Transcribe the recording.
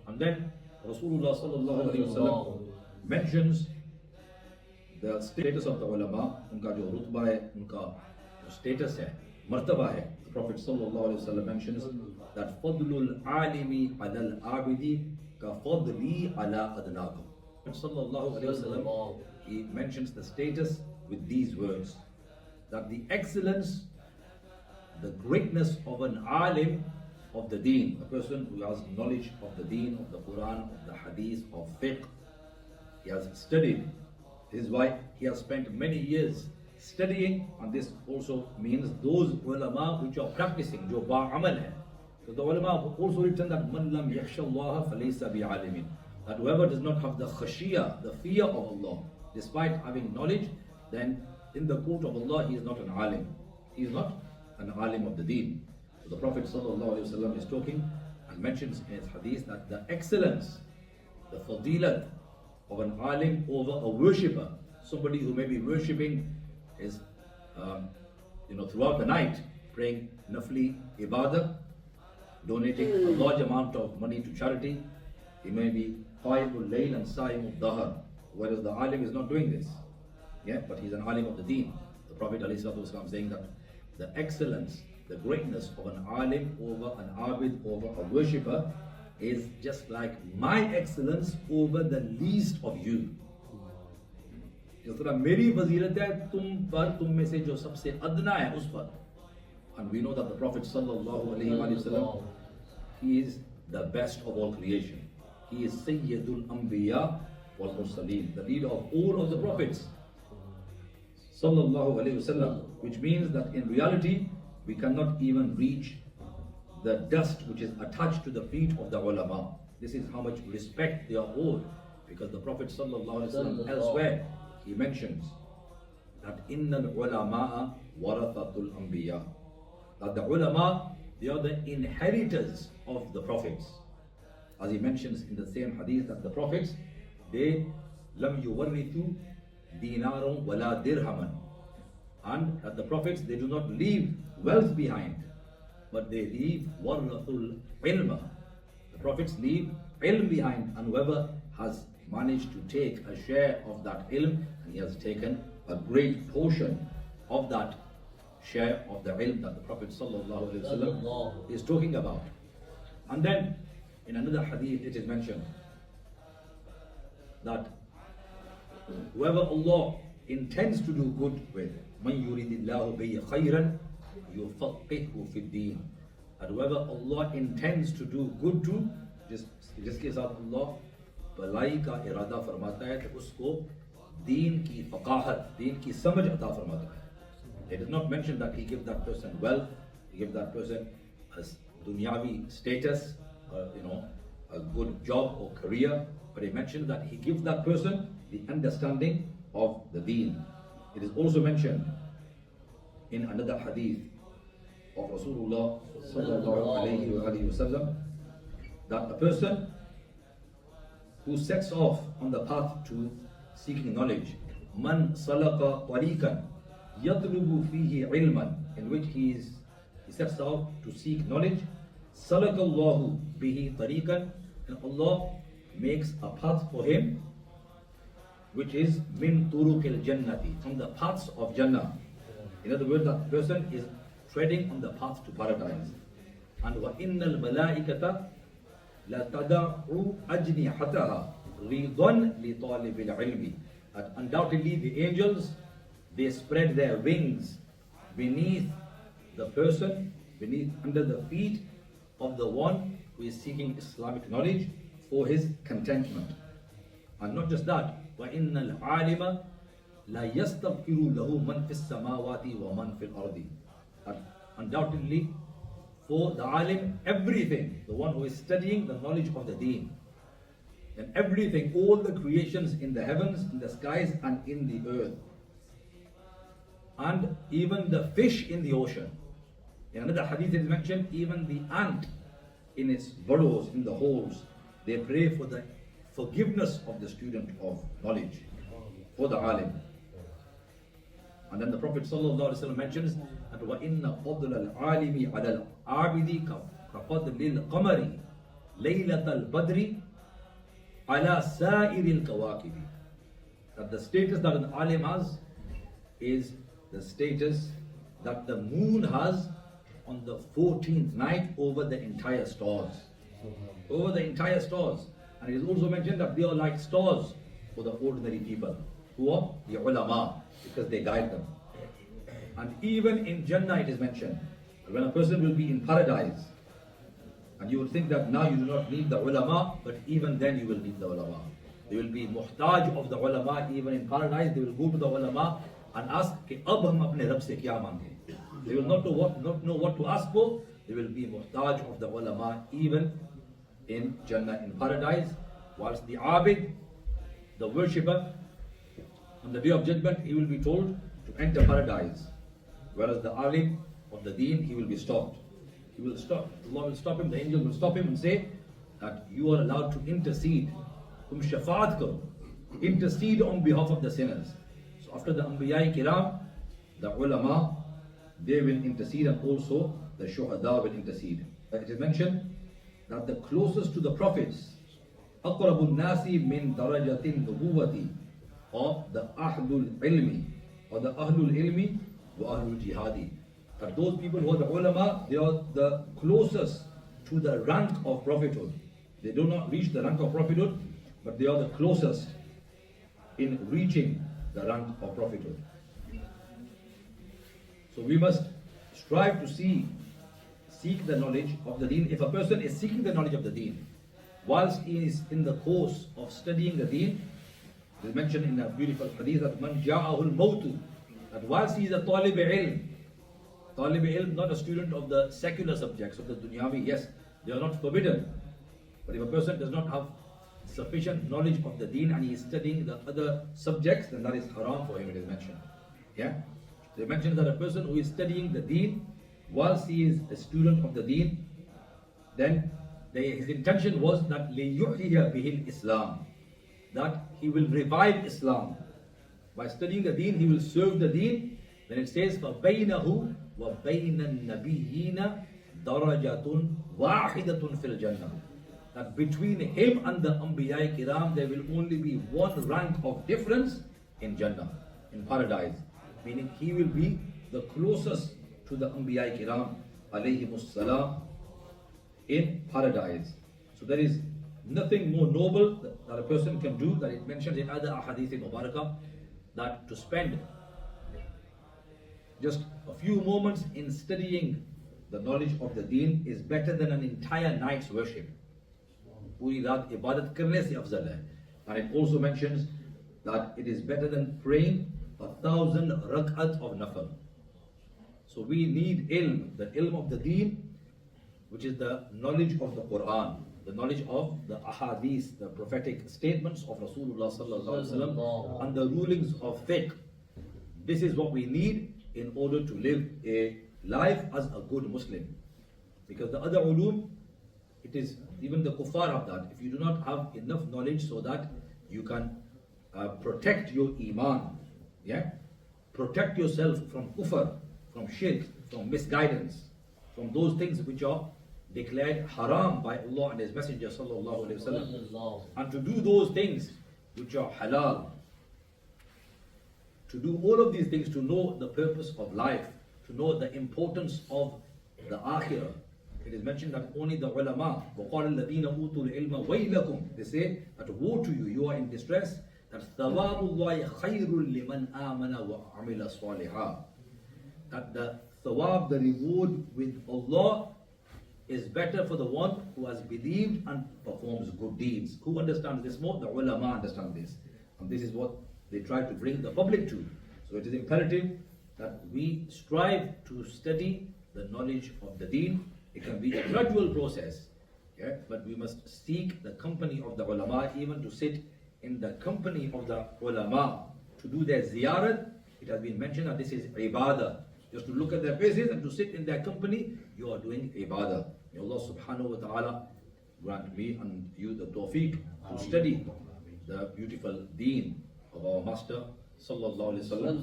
And then Rasulullah sallallahu alaihi wasallam mentions the status of the ulama, उनका जो रुतबा है, उनका जो status है, मर्तबा है. The Prophet sallallahu alaihi wasallam mentions that fadlul alimi alal abidi ka fadli ala adnakum. Sallallahu alaihi wasallam, he mentions the status with these words, that the excellence, the greatness of an alim of the deen, a person who has knowledge of the deen, of the Quran, of the hadith, of fiqh, he has studied. This is why he has spent many years studying, and this also means those ulama which are practicing, jo ba'amal hai. So the ulama have also written that man lam yakhsha Allah falaysa bi'alimin, that whoever does not have the khashiyah, the fear of Allah, despite having knowledge, then in the court of Allah he is not an alim. He is not an alim of the deen. So the Prophet ﷺ is talking and mentions in his hadith that the excellence, the fadilat of an alim over a worshipper, somebody who may be worshipping is throughout the night, praying nafli ibadah, donating a large amount of money to charity. He may be qaimul layl and saimul dahar, whereas the alim is not doing this. Yeah, but he's an alim of the deen. The Prophet ﷺ saying that the excellence, the greatness of an alim over an abid, over a worshipper, is just like my excellence over the least of you. जिस तरह मेरी फजीलत है तुम पर, तुम में से जो सबसे अदना है उस पर. And we know that the Prophet sallallahu alaihi wasallam, he is the best of all creation. He is Sayyidul Anbiya wal Mursaleen, the leader of all of the prophets. Sallallahu alaihi wasallam, which means that in reality we cannot even reach the dust which is attached to the feet of the ulama. This is how much respect they are owed, because the Prophet sallallahu alaihi wasallam elsewhere he mentions that innal ulama warathatul anbiya, that the ulama, they are the inheritors of the prophets. As he mentions in the same hadith that the prophets, they lam yuwarrithu dinarum wala dirhaman, and that the prophets, they do not leave wealth behind, but they leave warathul ilma. The prophets leave ilm behind, and whoever has managed to take a share of that ilm, and he has taken a great portion of that share of the ilm that the Prophet sallallahu alaihi wasallam is talking about. And then in another hadith it is mentioned that whoever Allah intends to do good with, man yuridillahu bihi khayran yufaqihu fi din, that whoever Allah intends to do good to, जिसके साथ अल्लाह भलाई का इरादा फरमाता है, तो उसको दीन की फकाहत, दीन की समझ अता फरमाता है. It is not mentioned that he gives that person wealth, he gives that person a dunyavi status, a good job or career, but he mentioned that he gives that person the understanding of the deen. It is also mentioned in another hadith of Rasulullah sallallahu alaihi wasallam that a person who sets off on the path to seeking knowledge, man salaka tariqan yatlubu fihi ilman, in which he sets out to seek knowledge, salaka Allahu bihi tariqan, and Allah makes a path for him which is min turuqil jannati, from the paths of Jannah. In other words, that person is treading on the path to paradise. And wa innal malaikata la tada'u ajnihataha ridan li talibil ilmi, that undoubtedly the angels, they spread their wings beneath the person, under the feet of the one who is seeking Islamic knowledge for his contentment. And not just that, وَإِنَّ الْعَالِمَ لَا يَسْتَغْفِرُ لَهُ مَنْ فِي السَّمَاوَاتِ وَمَنْ فِي الْأَرْضِ. Undoubtedly, for the alim, everything, the one who is studying the knowledge of the deen, and everything, all the creations in the heavens, in the skies, and in the earth, and even the fish in the ocean. In another hadith it is mentioned, even the ant in its burrows, in the holes, they pray for the forgiveness of the student of knowledge, for the alim. And then the Prophet ﷺ mentions that وَإِنَّ فَضْلَ الْعَالِمِ عَلَى الْعَابِدِ كَفَضْلِ الْقَمَرِ Laylatul Badri ala sa'iril kawakibi. That the status that an alim has is the status that the moon has on the 14th night over the entire stars. Over the entire stars. And it is also mentioned that they are like stars for the ordinary people, who are the ulama, because they guide them. And even in Jannah it is mentioned, when a person will be in paradise, and you will think that now you do not need the ulama, but even then you will need the ulama. They will be muhtaj of the ulama. Even in paradise they will go to the ulama and ask, Ki ab hum apne Rabb se kya mange? They will not know what to ask for. They will be muhtaj of the ulama even in Jannah, in paradise. Whilst the abid, the worshipper, on the day of judgment, he will be told to enter paradise. Whereas the alim of the deen, he will be stopped. He will stop. Allah will stop him, the angel will stop him and say that you are allowed to intercede. Tum shafaat karo. Intercede on behalf of the sinners. So after the Anbiya Kiram, the ulama, they will intercede, and also the shuhada will intercede. It is mentioned that the closest to the prophets, أقرب الناس من درجة النبوة, or the Ahlul Ilmi, or the Ahlul Ilmi wa Ahlul Jihadi. That those people who are the ulama, they are the closest to the rank of prophethood. They do not reach the rank of prophethood, but they are the closest in reaching the rank of prophethood. So we must strive to seek the knowledge of the deen. If a person is seeking the knowledge of the deen, whilst he is in the course of studying the deen, it is mentioned in a beautiful hadith that man ja'ahul mawtu, that whilst he is a talib ilm, not a student of the secular subjects, of the dunyavi, yes, they are not forbidden. But if a person does not have sufficient knowledge of the deen and he is studying the other subjects, then that is haram for him, it is mentioned. Yeah? They mentioned that a person who is studying the deen, whilst he is a student of the deen, then his intention was that لِيُحْيِيَ بِهِ Islam, that he will revive Islam. By studying the deen, he will serve the deen. Then it says, فَبَيْنَهُ وَبَيْنَ النَّبِيِّينَ دَرَجَةٌ وَاحِدَةٌ فِي الْجَنَّةِ. That between him and the Anbiya Kiram, there will only be one rank of difference in Jannah, in paradise. Meaning he will be the closest to the Anbiya Kiram, alayhimus salam, in paradise. So there is nothing more noble that a person can do, that it mentions in other ahadith in Mubarakah, that to spend just a few moments in studying the knowledge of the deen is better than an entire night's worship. Puri raat ibadat karne se afzal hai. And it also mentions that it is better than praying 1,000 rak'at of nafal. So we need ilm, the ilm of the deen, which is the knowledge of the Quran, the knowledge of the ahadith, the prophetic statements of Rasulullah sallallahu alaihi wasallam, and the rulings of fiqh. This is what we need in order to live a life as a good Muslim. Because the other ulum, it is even the kuffar of that. If you do not have enough knowledge so that you can protect your iman, yeah, protect yourself from kufr, from shirk, from misguidance, from those things which are declared haram by Allah and His Messenger sallallahu alaihi wasallam, and to do those things which are halal. To do all of these things, to know the purpose of life, to know the importance of the akhirah. It is mentioned that only the ulama, وَقَالَ الَّذِينَ أُوتُوا الْعِلْمَ وَيْلَكُمْ, they say that woe to you, you are in distress, that ثَوَابُ اللَّهِ خَيْرٌ لِمَنْ آمَنَ وَعَمِلَ صَالِحًا. That the thawab, the reward with Allah, is better for the one who has believed and performs good deeds. Who understands this more? The ulama understand this. And this is what they try to bring the public to. So it is imperative that we strive to study the knowledge of the deen. It can be a gradual process, yeah? But we must seek the company of the ulama, even to sit in the company of the ulama, to do their ziyarat. It has been mentioned that this is ibadah. Just to look at their faces and to sit in their company, you are doing ibadah. May Allah subhanahu wa ta'ala grant me and you the tawfiq to study the beautiful deen of our Master sallallahu alaihi wasallam.